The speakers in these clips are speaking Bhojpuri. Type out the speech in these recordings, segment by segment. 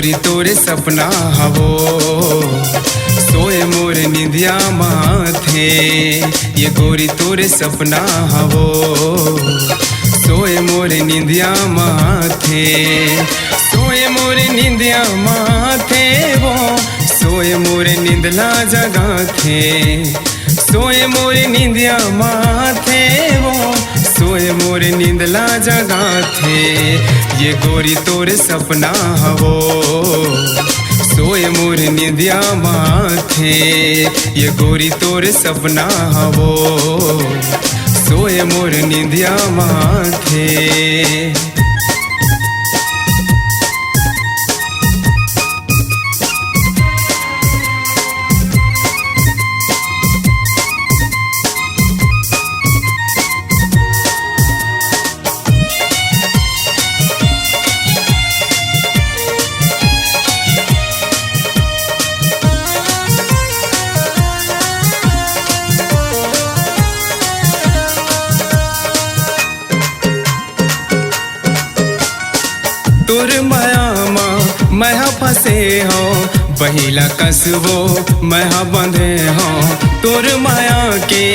गोरी तोरे सपना हवो सोए मोर निंदिया माथे। ये गोरी तोरे सपना हवो सोए मोर निंदिया माथे। सोए मोर निंदिया माथे वो सोए मोर निंदला जगा थे। सोए मोर निंदिया माथे वो सोए मोर निंदला जगा थे। ये गोरी तोरे सपना हवो सोए मोर निंदिया माथे। ये गोरी तोरे सपना हवो सोए मोर निंदिया माथे। तोर माया माँ मैं फंसे हो बहिला कसबो मैं बंधे हो। तोर माया के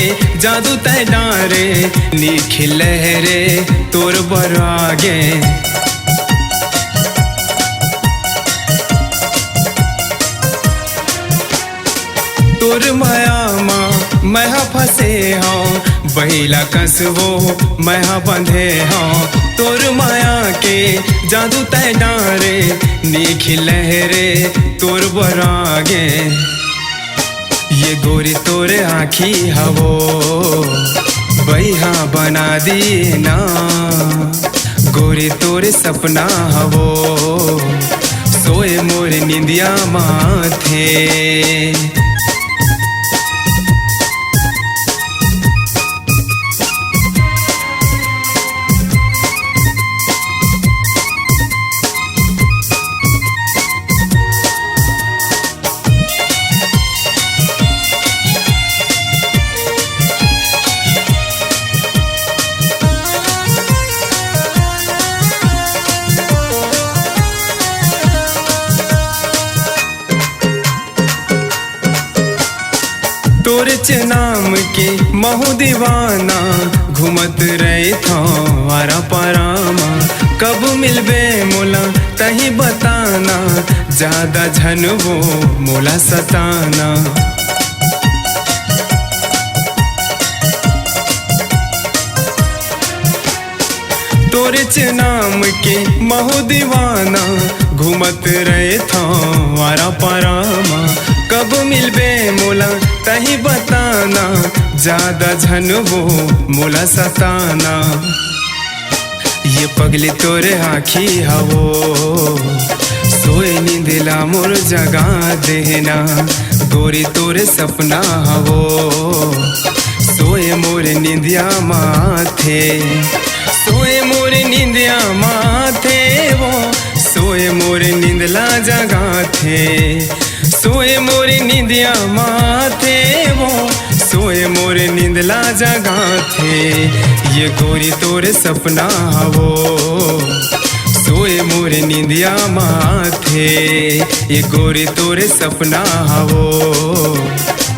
जादू तय डारे निखिल रे तोर बरागे। तोर माया माँ मैं फंसे हो बहिला कसबो मैं बंधे हो। तोर माया के जादू तय डारे निखिल रे तोर बरागे। ये गोरी तोरे आँखी हवो बैहा बना दी ना। गोरी तोरे सपना हवो सोए मोर निंदिया माथे। तोरे नाम के महू दीवाना घूमत रहे था आरा पारामा। कब मिलबे मोला तही बताना ज्यादा झनबो मोला सताना। तोरे नाम के महू दीवाना घूमत रहे था आरा पारामा। कब मिलबे मोला तही बताना ज्यादा झनबो मोला सताना। ये पगली तोरे आँखी हवो सोए नींदिला मोर जगा देना। गोरी तोरे सपना हवो सोए मोर निंदिया माथे। सोए मोर निंदिया माथे वो सोए मोर निंदला जगा थे। सोए मोर निंदिया माथे वो सोए मोर निंदला जगा थे। ये गोरी तोरे सपना हवो सोए मोर निंदिया माथे। ये गोरी तोरे सपना हवो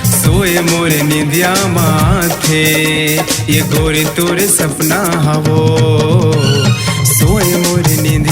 सोए मोर निंदिया माथे। ये गोरी तोरे सपना हवो सोए मोर निंदिया